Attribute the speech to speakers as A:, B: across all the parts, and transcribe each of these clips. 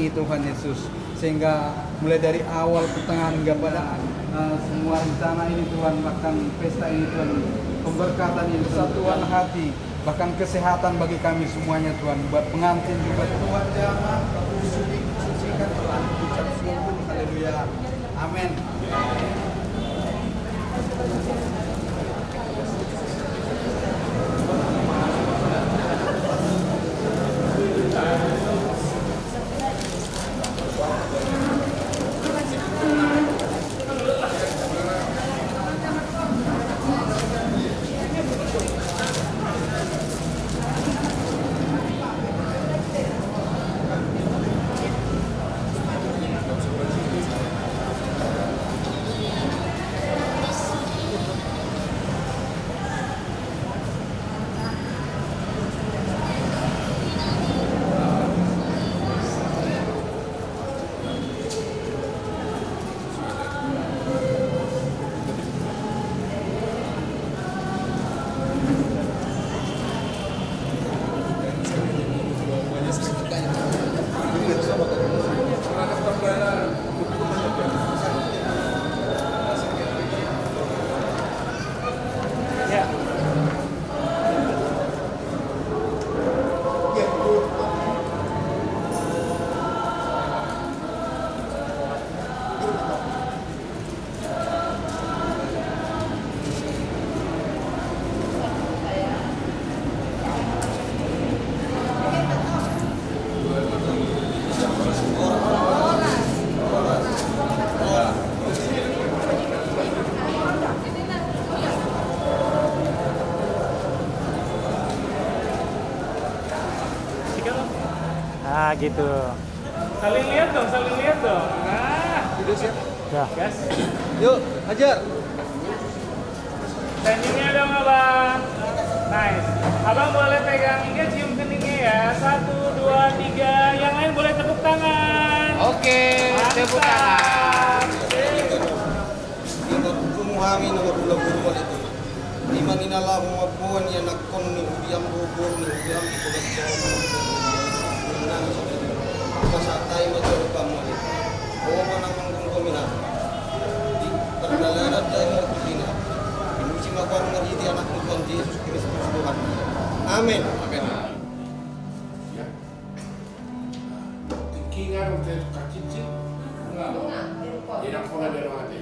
A: kami Tuhan Yesus, sehingga mulai dari awal pertengahan hingga pada semua rencana ini Tuhan, bahkan pesta ini Tuhan, pemberkatan ini, kesatuan hati, bahkan kesehatan bagi kami semuanya Tuhan, buat pengantin juga Tuhan jangan sucikan Tuhan, ucap sungguh, haleluya, amin.
B: Nah gitu.
C: Saling lihat dong. Nah,
A: Udah siap?
B: Ya.
C: gas.
A: Yuk, hajar.
C: Standingnya dong abang. Nice. Abang boleh pegang ini, cium keningnya ya. 1, 2, 3. Yang lain boleh tepuk tangan.
A: Oke, tepuk tangan.
D: Ingat kumuhami na mabula-bula ito. Di man inala mo mabuhan yan nakon ni Udiam Bubur ni Udiam Ikulat Masa tayo magkaroon mo ulit. Oo man ang manggung kuminan. Di pagdalaran tayo mo kutina. Inusi makuha nga hindi anak ng Tuhan Jesus Kristus Tuhan. Amen. Amen.
E: Tinggal untuk kacicit, enggak, tidak pernah dari hati.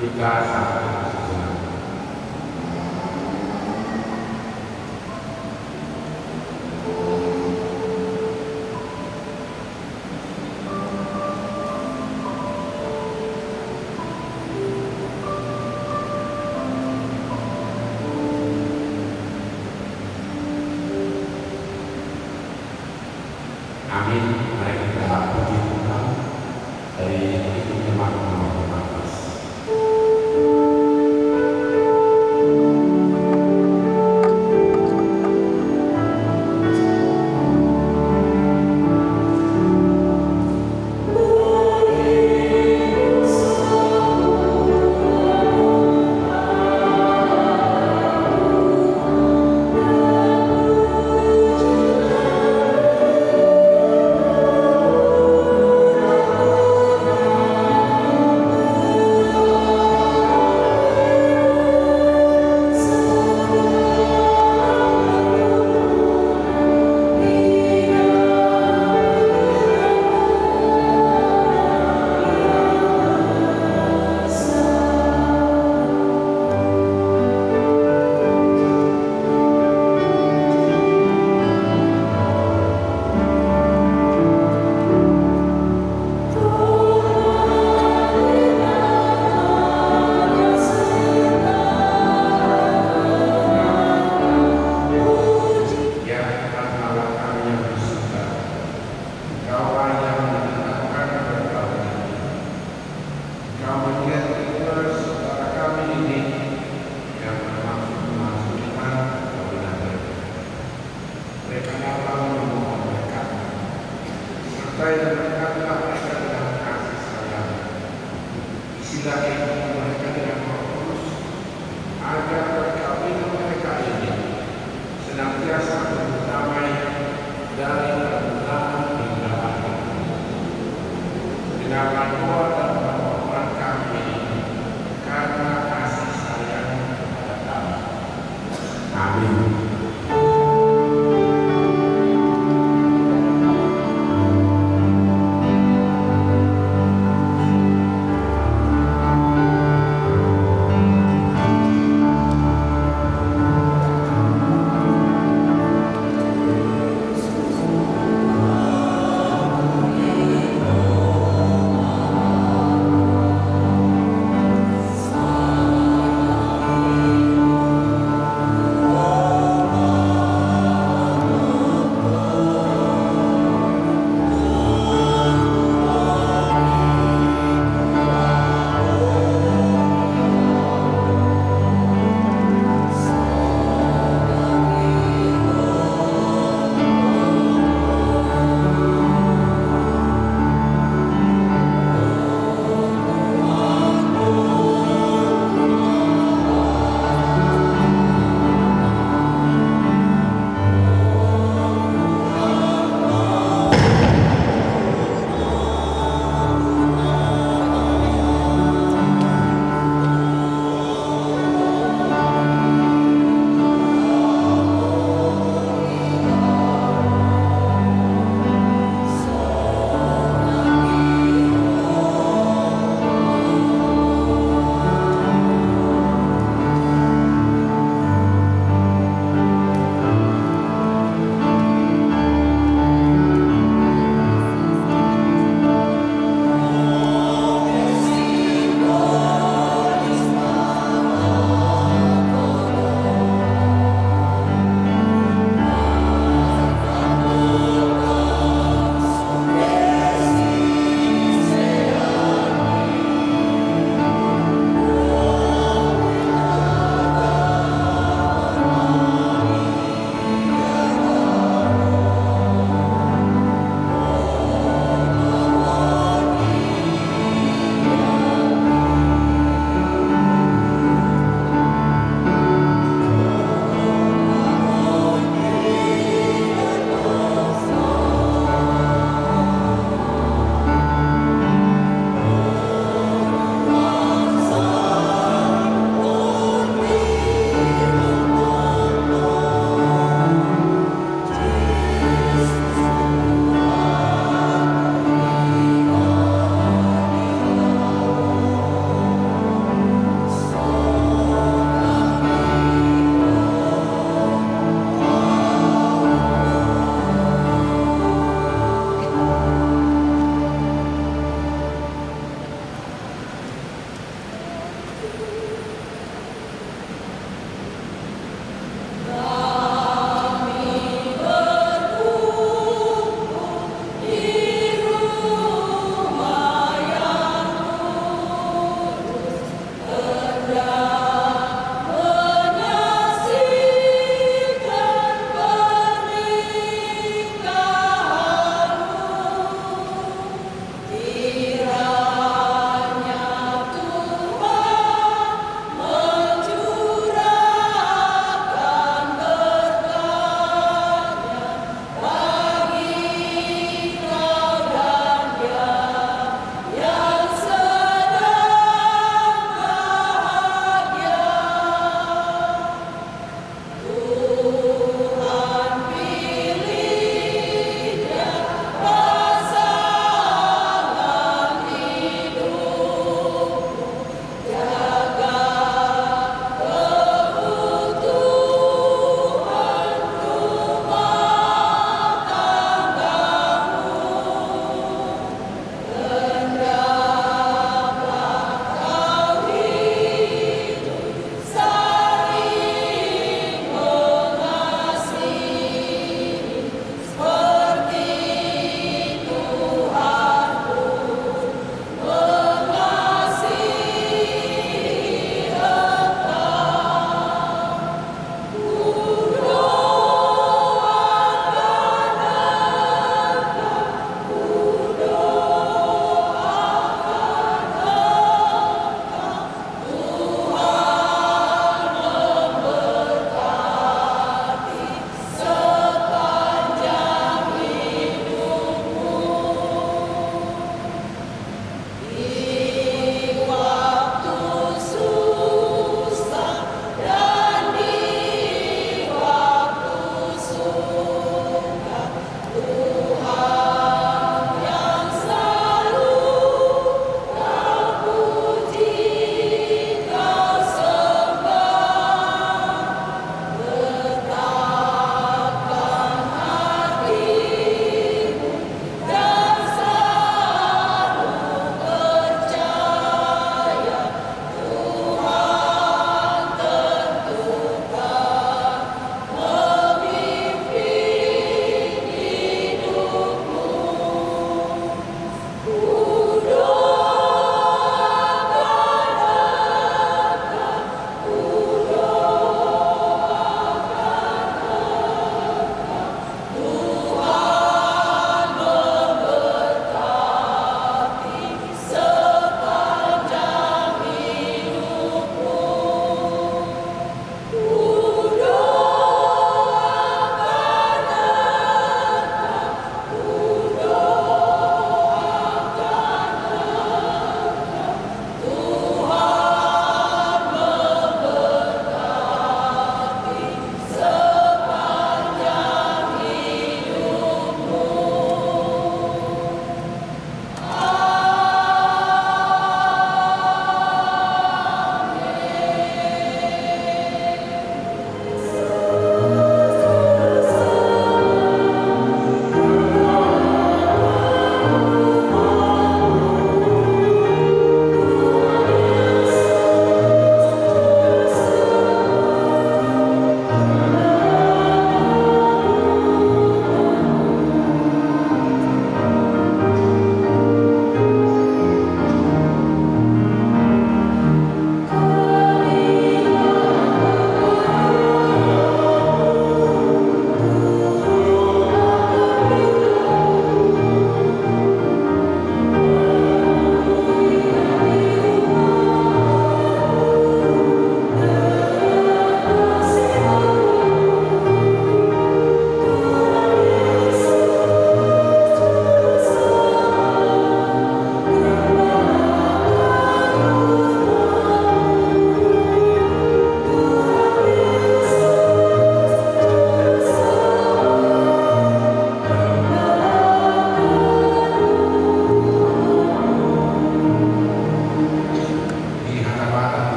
E: Kita sama sejalan. Amin. Mari kita puji Tuhan dari itu jemaat nomor 15.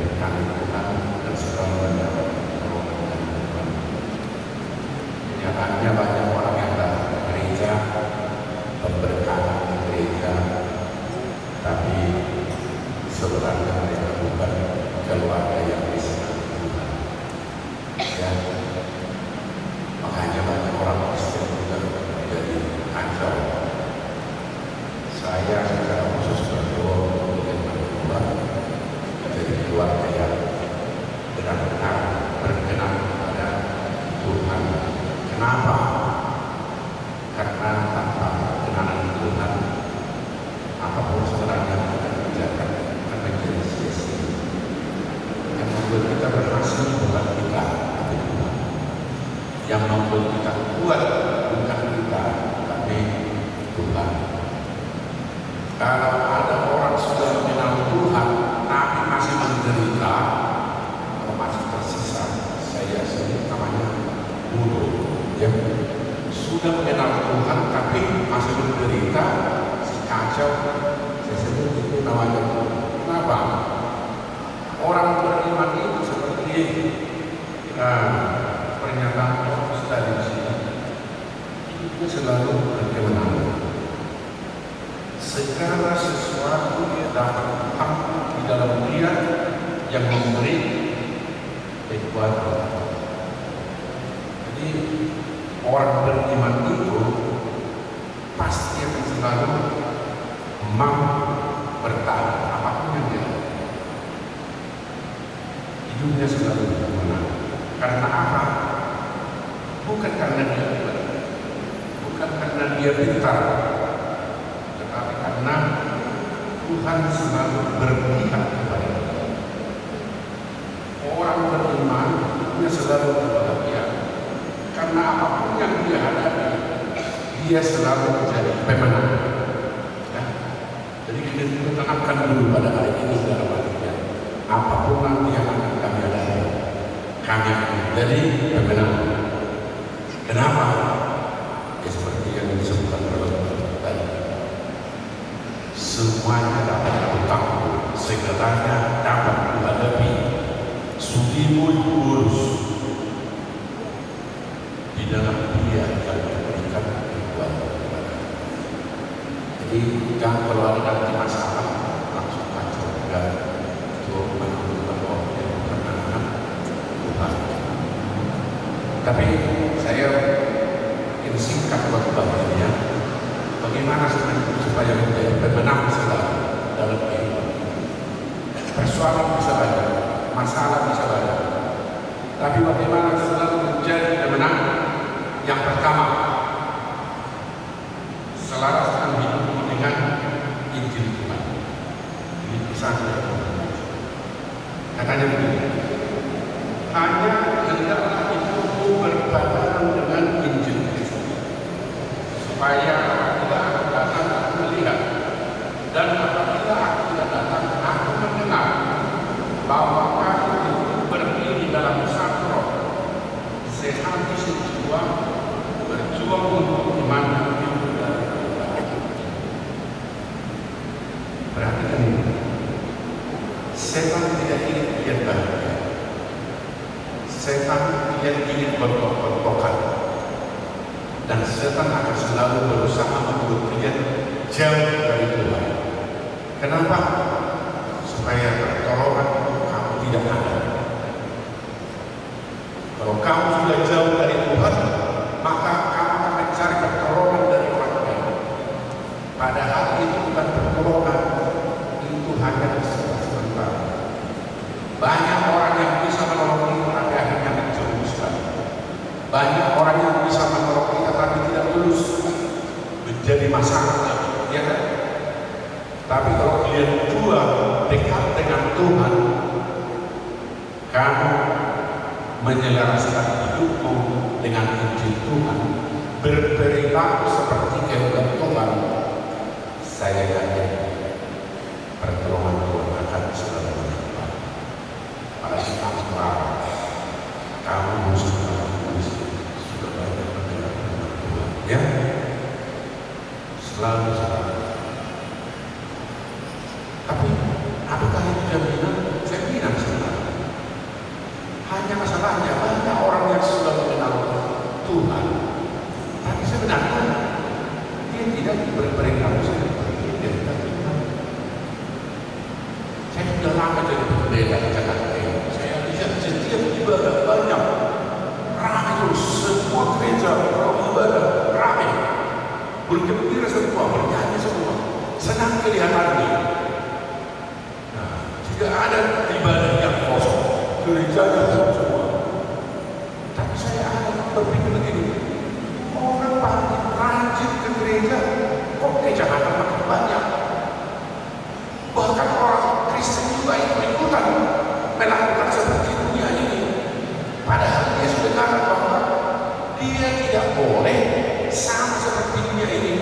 E: diberkati Tuhan dan selalu mendapat pertolongan dari Tuhan. Kenyataannya banyak orang yang datang ke gereja, pemberkatan di gereja, tapi sebenarnya mereka bukan keluarga yang disenangi Tuhan. Ya, makanya banyak orang Kristen juga menjadi kacau. Saya secara khusus berdoa untuk yang berdua menjadi keluarga yang benar-benar berkenan kepada Tuhan. Kenapa? Karena tanpa perkenanan Tuhan, apapun sebenarnya kita kerjakan akan menjadi sia-sia. Yang membuat kita berhasil bukan kita, tapi Tuhan. Yang membuat kita kuat bukan kita, tapi Tuhan. Kalau ada orang sudah mengenal Tuhan, tapi masih menderita, atau masih tersisa, saya sebut namanya bodoh. Ya, sudah mengenal Tuhan, tapi masih menderita, si kacau, saya sebut itu namanya. Kenapa? Orang beriman itu seperti pernyataan Paulus tadi di sini, itu selalu berkemenangan. Segala sesuatu dapat tampil di dalam Dia yang memberi kekuatan. Jadi orang beriman itu pasti akan selalu mampu bertahan apapun yang dia lakukan. Hidupnya selalu berkemenangan. Karena apa? Bukan karena dia hebat, bukan karena dia pintar, tetapi karena Tuhan selalu berpihak kepada dia. Orang beriman dia selalu berbahagia karena apapun yang dia hadapi, dia selalu menjadi pemenang. Ya? Jadi kita tanamkan dulu pada hari ini dalam hatinya, apapun nanti yang akan kami hadapi, kami akan menjadi pemenang. Kenapa? Ya seperti yang disebutkan oleh tadi. Semuanya dapat kutampul, segalanya dapat kuhadapi. Sudimu lurus di dalam Dia yang memberikan kekuatan kepada. Jadi jangan kalau ada nanti masalah langsung kacau dan itu menunjukkan bahwa dia bukan anak Tuhan. Tapi saya ingin singkat waktu bagiannya, bagaimana supaya menjadi pemenang selalu dalam kehidupan. Persoalan bisa banyak, masalah bisa banyak, tapi bagaimana selalu menjadi pemenang? Yang pertama, selaraskan hidupmu dengan Injil Tuhan. Ini pesan dari Tuhan. Katanya begini, hanya hendaklah hidupmu berbarengan dengan Injil Kristus, supaya apabila aku datang aku melihat, dan apabila aku tidak datang aku mendengar bahwa kamu itu berdiri dalam satu roh, sehati sejiwa, berjuang untuk iman yang dari Tuhan. Perhatikan ini, setan tidak ingin kalian bahagia. Setan tidak ingin bertok-bertokan, dan setan akan selalu berusaha membuat kalian jauh dari Tuhan. Kenapa? Supaya pertolongan kamu tidak ada. Kalau kamu sudah jauh dari Tuhan, maka kamu akan mencari pertolongan dari orang lain. Padahal itu bukan pertolongan, itu hanya sementara. Banyak orang yang bisa menolong kita tapi akhirnya menjerumuskan. Banyak orang yang bisa menolong kita tapi tidak tulus, menjadi masalah, ya kan? Tapi kalau kalian dua dekat dengan Tuhan, kamu menyelaraskan hidupmu dengan Injil Tuhan, berperilaku seperti kehendak Tuhan, saya yakin pertolongan Tuhan akan selalu menimpa. Apalagi kamu marah, kamu sudah banyak mendengar firman Tuhan, ya, selalu selalu. Tapi apakah itu jaminan? Saya bilang gerejanya belum semua. Tapi saya akan berpikir begini, orang makin rajin ke gereja, kok kejahatan makin banyak. Bahkan orang Kristen juga ikut-ikutan melakukan seperti dunia ini. Padahal dia sudah katakan bahwa dia tidak boleh sama seperti dunia ini.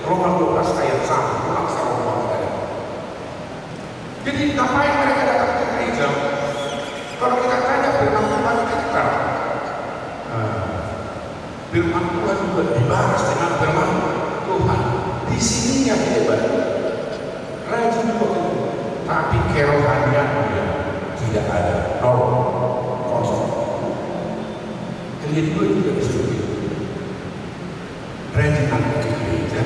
E: Roma 12 ayat 1, ulang Roma tadi. Jadi ngapain mereka datang ke gereja? Kalau kita tanya firman Tuhan kita, firman Tuhan juga dibalas dengan firman Tuhan. Di sini yang hebat, rajin juga, tapi kerohaniannya tidak ada, nol, kosong. Kalian juga bisa begitu. Rajin ke gereja,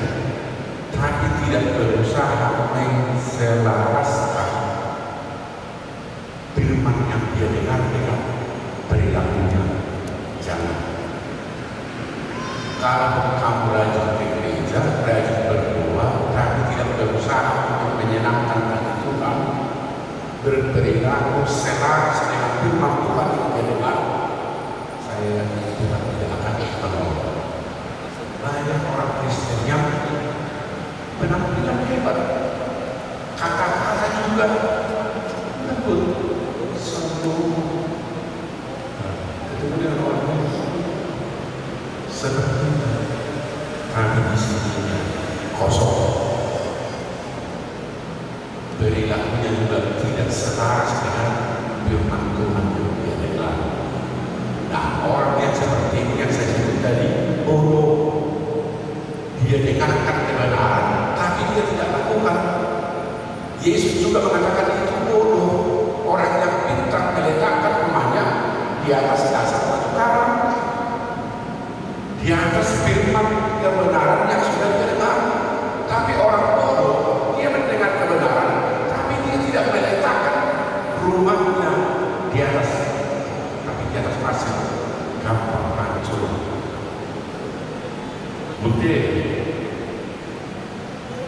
E: tapi tidak berusaha menselaraskan firman yang dia dengar dengan perilakunya. Jangan. Kalau kamu rajin ke gereja, rajin berdoa, tapi tidak berusaha untuk menyenangkan hati Tuhan, berperilaku selaras dengan firman Tuhan yang dia dengar, saya yakin Tuhan tidak akan menolong. Banyak orang Kristen yang penampilan hebat, kata-kata juga lembut, sungguh ketemu dengan orang seperti kami di sini kosong, perilakunya juga tidak selaras dengan firman Tuhan yang dia dengar. Nah, orang yang seperti ini yang saya sebut tadi bodoh. Dia dengarkan kebenaran, tapi dia tidak lakukan. Yesus juga mengatakan itu bodoh. Orang yang pintar meletakkan rumahnya di atas dasar batu karang, di atas firman kebenaran yang sudah dia dengar. Tapi orang bodoh, dia mendengar kebenaran, tapi dia tidak meletakkan rumahnya di atas, tapi di atas pasir, gampang hancur. Bukti,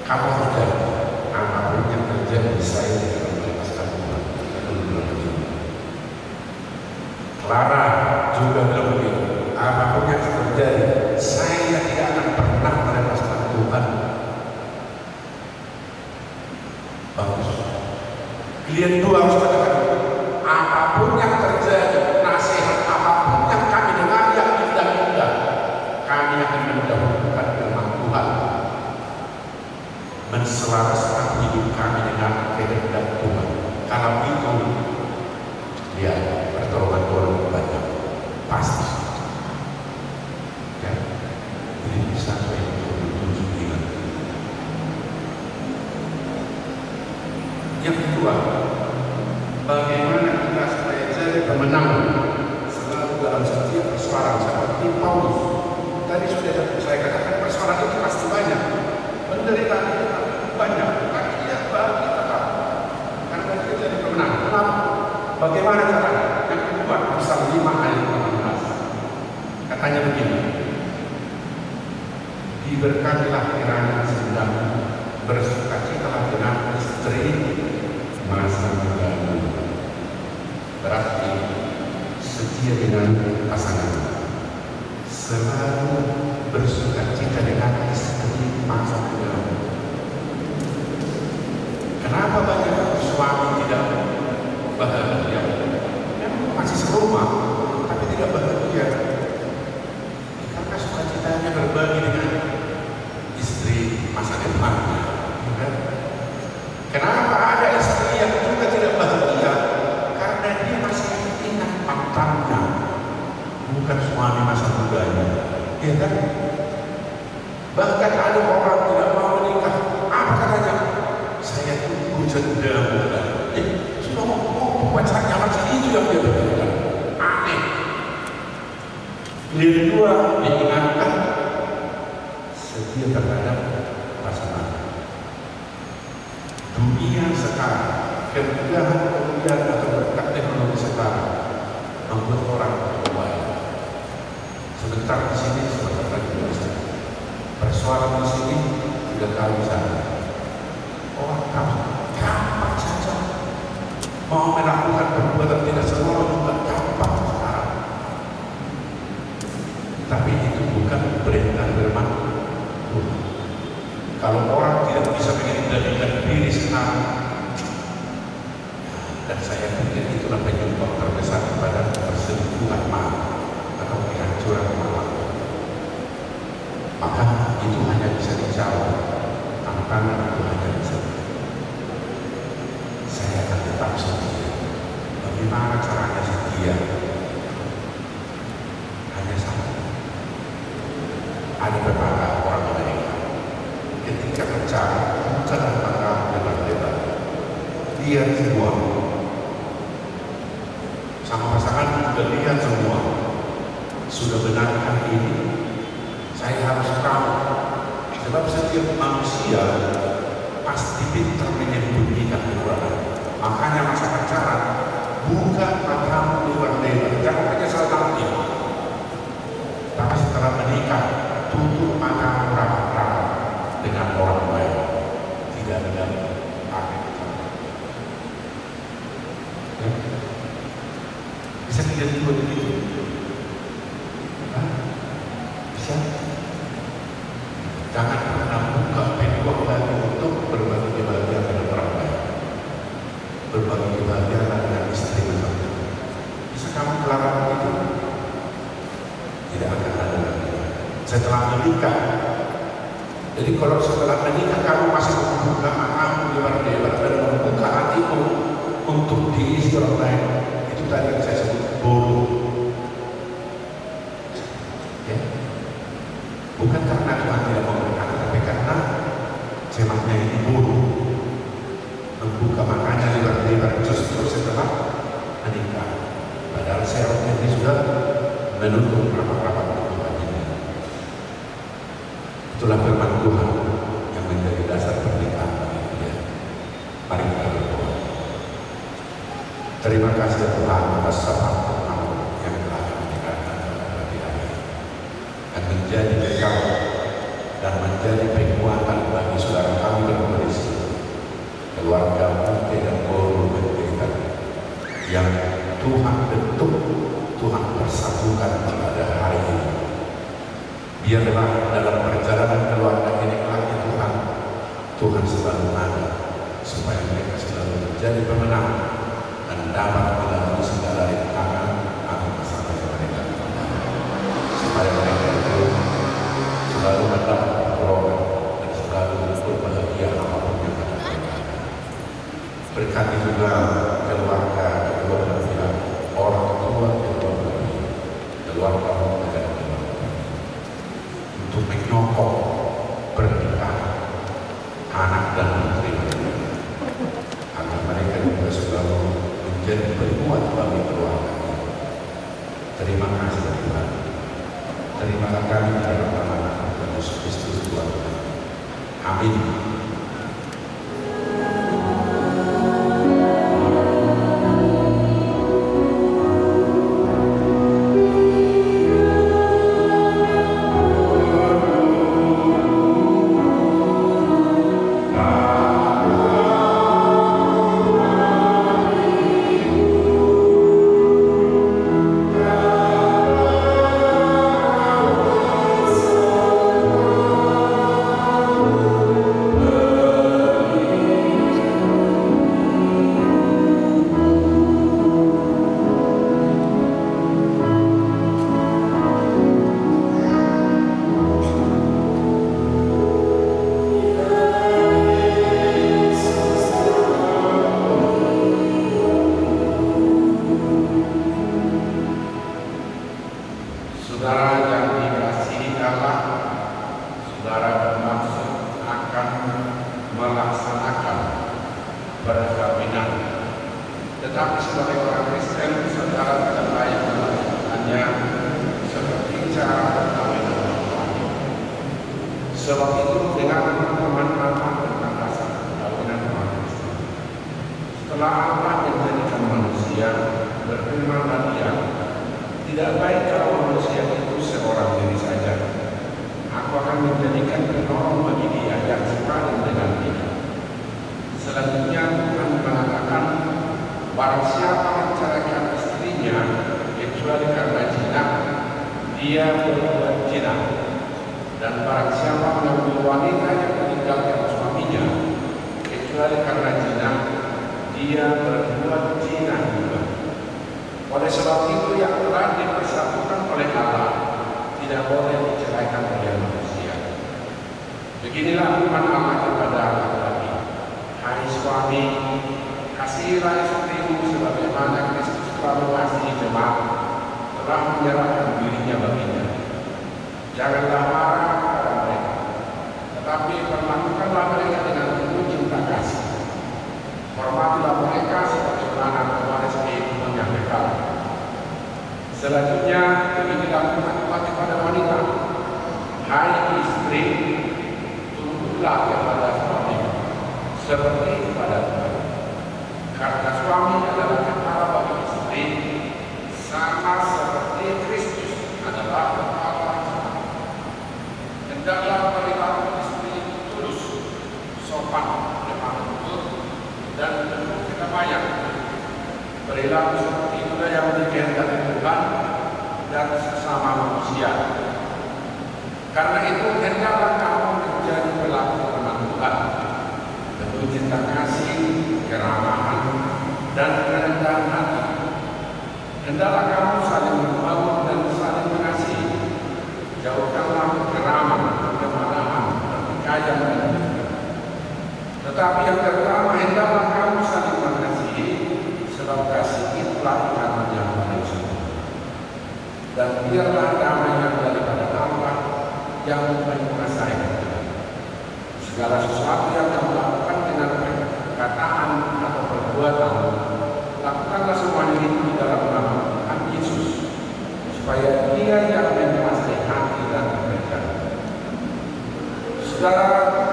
E: kamu harus jadi apapun yang terjadi, saya tidak melepaskan Tuhan. Clara juga bilang begitu, apapun yang terjadi, saya tidak akan pernah melepaskan Tuhan. Bagus. Kalian dua harus katakan, apapun yang terjadi, nasihat apapun yang kami dengar yang indah-indah, kami akan mendahulukan firman Tuhan, menselaraskan hidup kami dengan kehendak Tuhan. Kalau itu, lihat pertolongan Tuhan banyak, pasti. Ya, ini bisa saya tunjuk ingat. Yang kedua, bagaimana kita supaya jadi pemenang selalu dalam setiap persoalan seperti Paulus. Tadi sudah saya katakan persoalan itu pasti banyak, penderitaan itu banyak, tapi tidak bagi tetap karena kita jadi pemenang. Kenapa? Bagaimana caranya? Yang kedua, Amsal 5 ayat 18. Katanya begini, diberkatilah kiranya sedang bersukacitalah dengan istri masa mudamu. Berarti setia dengan pasangan, selalu bersukacita dengan istri masa mudamu. Kenapa banyak suami tidak bahagia? Memang masih serumah, tapi tidak bahagia. Karena sukacitanya berbagi dengan istri masa depannya. Kenapa ada istri yang juga tidak bahagia? Karena dia masih ingat mantannya, bukan suami masa mudanya. Ya kan? Bahkan ada orang tidak mau menikah. Apa katanya? Saya tunggu jeda muda. Sudah mau pacarnya macam itu yang dia berikan. Aneh. Yang kedua, diingatkan setia terhadap pasangan. Dunia sekarang, kemudahan atau berkat teknologi sekarang membuat orang berubah. Sebentar di sini, sebentar lagi di sana. Persoalan di sini tidak tahu di sana. Orang kapan saja mau melakukan perbuatan tidak senonoh ada berkata orang Amerika, ketika bicara bukanlah tentang debat-debat, lihat semua, sama pasangan juga lihat semua, sudah benarkah ini? Saya harus tahu, sebab setiap manusia pasti pintar menyembunyikan kekurangan. Makanya masa pacaran, buka matamu lebar-lebar, jangan hanya sekali. Tapi setelah menikah, tutup mata rapat-rapat dengan orang lain. Tidak ada pakai kata. Ya. Bisa tidak juga begitu? Bisa? Jangan pernah buka peluang lagi untuk berbagi kebahagiaan dengan orang lain. Berbagi kebahagiaan dengan istri misalnya. Bisa kamu melarang itu? Tidak akan ada lagi. Setelah menikah, jadi kalau setelah menikah kamu masih membuka matamu lebar-lebar dan membuka hatimu untuk diisi orang lain, itu tadi yang saya sebut bodoh. Ya? Bukan karena Tuhan tidak mau berkata, tapi karena semaknya ini bodoh. Membuka matanya lebar-lebar justru setelah menikah. Padahal seharusnya ini sudah menutup rapat-rapat Tuhan ini. Itulah firman Tuhan yang menjadi dasar pernikahan ini. Mari kita berdoa. Terima kasih Tuhan atas sabda-Mu yang telah menikahkan pagi hari dan menjadi bekal dan menjadi penguatan bagi saudara kami berkoalisi, keluarga Mute dan Boru Berikan yang Tuhan bentuk, Tuhan persatukan pada hari ini. Biarlah dalam perjalanan keluarga ini lagi Tuhan selalu ada, supaya mereka selalu menjadi pemenang dan dapat melalui segala rintangan atau masalah yang mereka alami. Supaya mereka itu selalu mendapat pertolongan dan selalu berbahagia apapun yang mereka alami. Berkati juga keluarga kedua belah pihak, orang tua kedua belah pihak, keluarga dan keluarga, untuk menyokong pernikahan anak dan putri mereka, agar mereka juga selalu menjadi berbuat bagi keluarga. Terima kasih Tuhan. Terimalah kami dalam nama Tuhan Yesus Kristus Tuhan. Amin. Saudara yang dikasihi Allah, saudara bermaksud akan melaksanakan perkawinan. Tetapi sebagai orang Kristen, saudara tidak layak melakukannya seperti cara perkawinan orang lain. Sebab itu dengan pemahaman tentang dasar perkawinan orang Kristen, setelah Allah menjadikan manusia, berfirmanlah Dia, tidak baik kalau manusia itu seorang diri saja. Aku akan menjadikan penolong bagi dia yang sepadan dengan dia. Selanjutnya Tuhan mengatakan, barang siapa menceraikan istrinya kecuali karena zina, dia berbuat zina. Dan barang siapa mengambil wanita yang meninggalkan suaminya kecuali karena zina, dia berbuat zina juga. Oleh sebab itu yang telah dipersatukan oleh Allah tidak boleh diceraikan oleh manusia. Beginilah firman Allah kepada laki-laki, hai suami, kasihilah istrimu sebagaimana Kristus telah mengasihi jemaat, telah menyerahkan dirinya baginya. Janganlah marah Selanjutnya beginilah pendapat kepada wanita, hai istri, tunduklah kepada suami seperti kepada Tuhan. Karena suami adalah kepala bagi istri, sama seperti Kristus adalah kepala jemaat. Hendaklah perilaku istri tulus, sopan, lemah lembut, dan penuh kedamaian. Perilaku seperti itulah yang dikehendaki Tuhan dan sesama manusia. Karena itu hendaklah kamu menjadi pelaku firman Tuhan, penuh cinta kasih, keramahan, dan kerendahan hati. Hendaklah kamu saling membangun dan saling mengasihi. Jauhkanlah keraman, kemarahan, pertikaian, dan dendam. Tetapi yang pertama, hendaklah kamu saling mengasihi, sebab kasih itulah ikatan yang paling sempurna. Dan biarlah damai yang daripada Allah yang menguasai kita. Segala sesuatu yang kamu lakukan dengan perkataan atau perbuatan, lakukanlah semuanya itu di dalam nama Tuhan Yesus, supaya Dia yang menguasai hati dan pikiran. Saudara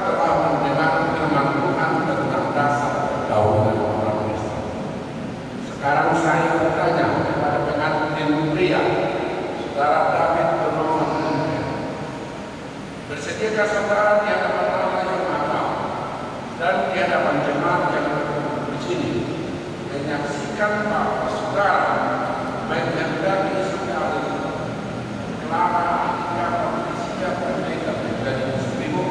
E: telah mendengar firman Tuhan tentang dasar pergaulan orang Kristen. Sekarang saya bertanya kepada pengantin pria, Saudara David Bernama, bersediakah saudara di hadapan Allah yang Maha dan di hadapan jemaat yang berkumpul di sini menyaksikan bahwa saudara menghendaki sekali Clara Atika Patricia Pendeta menjadi istrimu?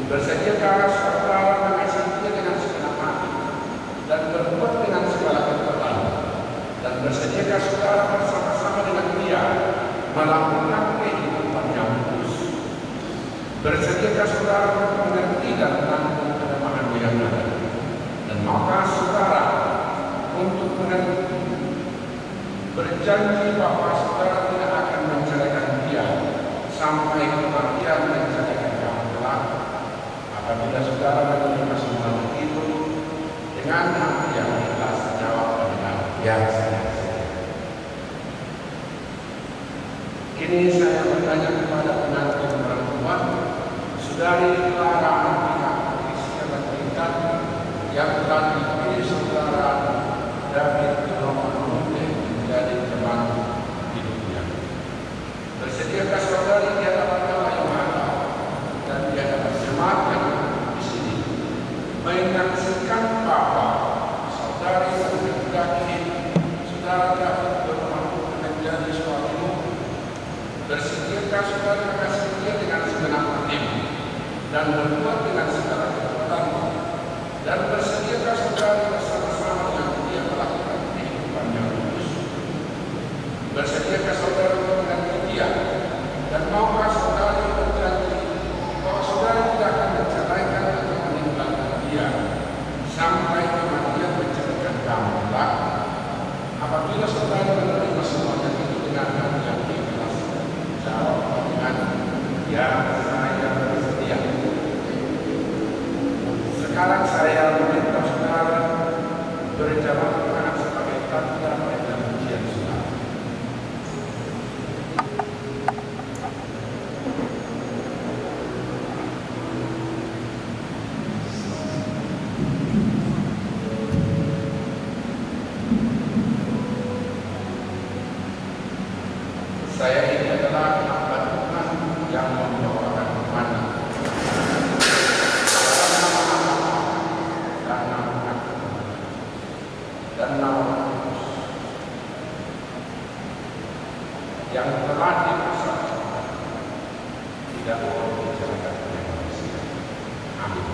E: Bersediakah saudara mengasihi dia dengan segenap hati dan berbuat dengan segala kekuatan? Dan bersediakah saudara bersama-sama dengan dia melakukan kehidupan yang kudus? Bersediakah saudara mengerti dan tanggung kelemahan yang ada? Dan maukah saudara untuk mengerti, berjanji bahwa saudara tidak akan menceraikan dia sampai kematian menceraikan kamu kelak? Apabila saudara menerima semua itu dengan hati yang ikhlas, jawab dengan ya, saya sedia. Kini saya bertanya kepada pengantin perempuan, Saudari Clara Atika Patricia Pendeta, yang telah dipilih saudara David Bernama menjadi teman hidupnya. Bersediakah saudari di hadapan Allah yang Maha dan di hadapan jemaat yang di sini menyaksikan bahwa saudari menghendaki saudara David Bernama menjadi suamimu? Bersediakah saudari mengasihi dia dengan segenap hatimu dan berbuat dengan segala kekuatanmu? Dan bersediakah saudari bersama-sama dengan dia melakukan kehidupan yang kudus? Bersediakah saudari mengganti dia? Dan maukah saudari berjanji bahwa saudari tidak akan menceraikan atau meninggalkan dia sampai kematian menceraikan kamu kelak? Apabila saudari menerima semuanya itu dengan hati yang ikhlas, jawab dengan ya, saya bersedia. Sekarang saya meminta saudara berjawab Tuhan sebagai tanda dan ujian saudara. Saya ini adalah hamba Tuhan yang membawakan mana dan nama Kudus yang telah dipersatukan, tidak boleh diceraikan oleh manusia. Amin.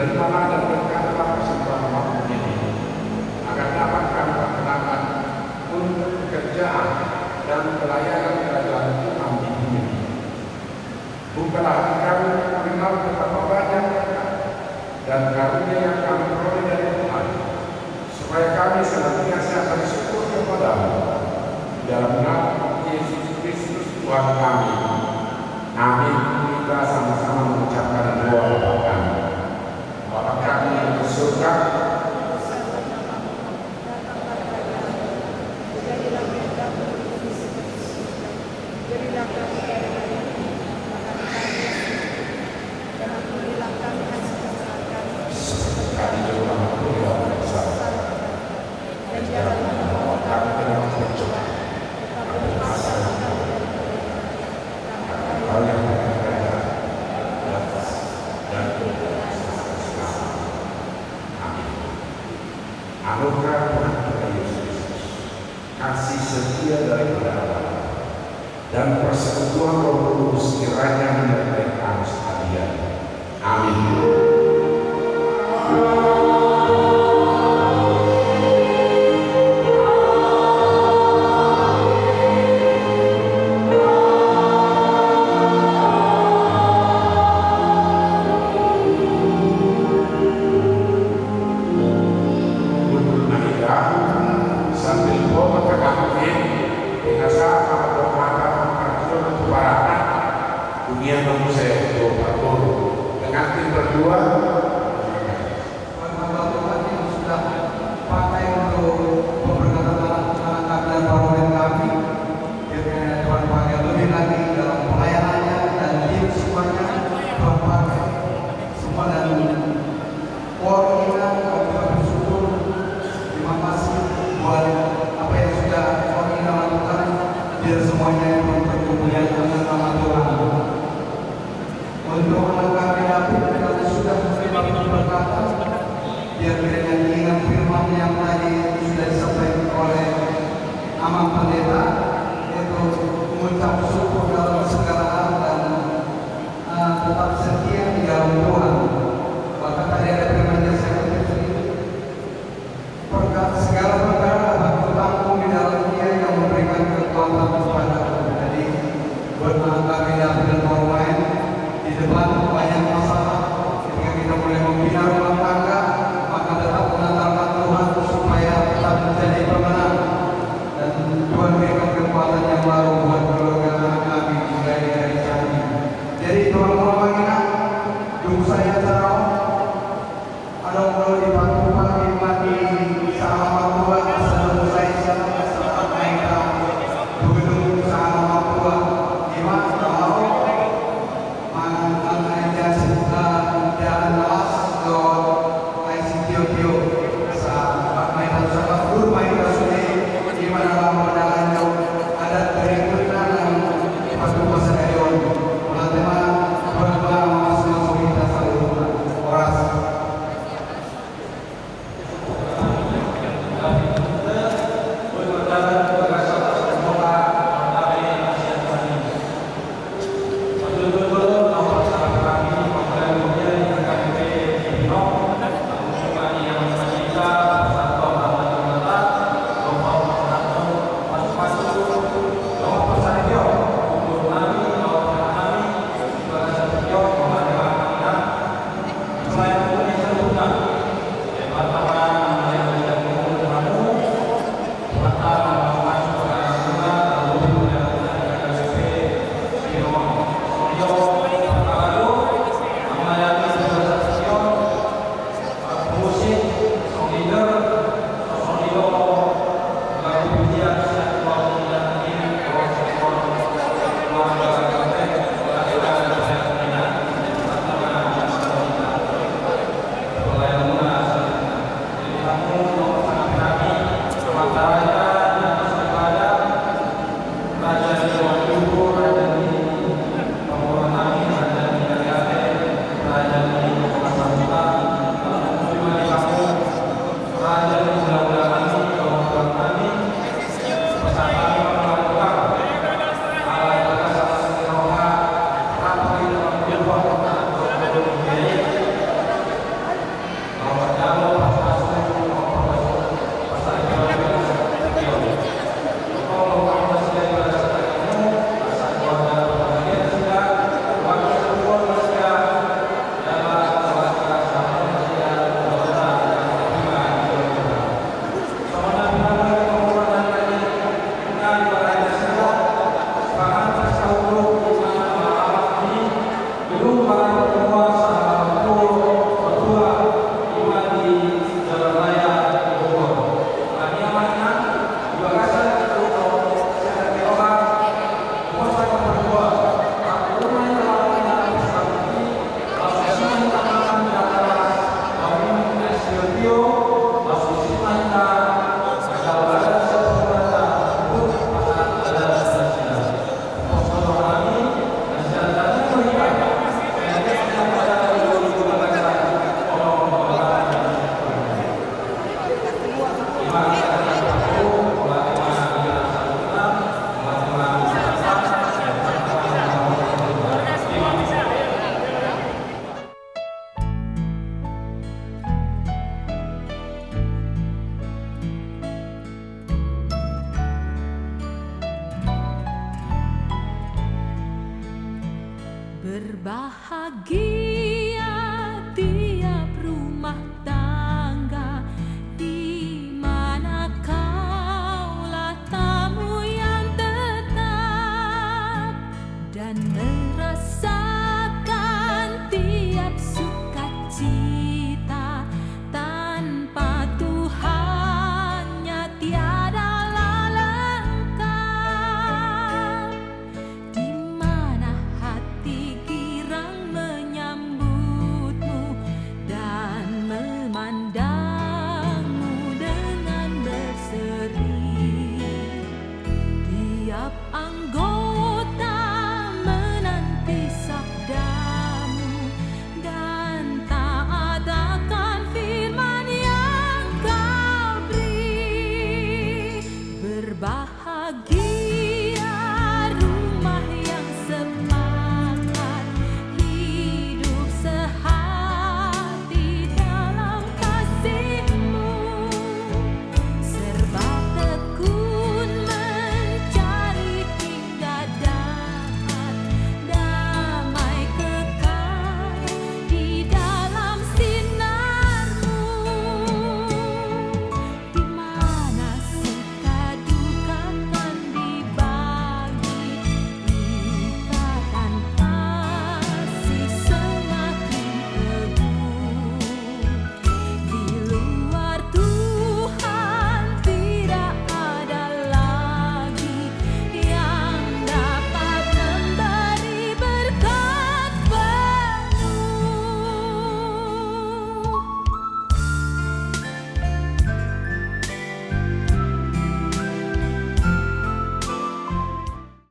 E: terimalah dan berkatlah persembahan waktu ini, agar dapat kami laksanakan untuk pekerjaan dan pelayanan kerajaan Tuhan di bumi. Bukalah hati kami mengenal betapa banyak dan karunia yang kami peroleh dari Tuhan, supaya kami senantiasa bersyukur kepada-Mu dalam nama Yesus Kristus Tuhan kami. Amin. Kita sama-sama mengucapkan doa Bapa kami. Bapa kami yang di surga, kami juga berdoa bersama. Dan jangan membawa kami ke dalam pencobaan, hal yang berbeda dan amin. Anugerah Tuhan kita Yesus Kristus, kasih setia daripada Allah, dan persekutuan Roh Kudus kiranya menyertai kami sekalian. Amin.
B: Bahagia tiap rumah tangga, di mana kaulah tamu yang tetap, dan merasakan tiap sukacita. Tanpa Tuhannya tiadalah lengkap. Di mana hati girang menyambutmu dan memandangmu dengan berseri. Tiap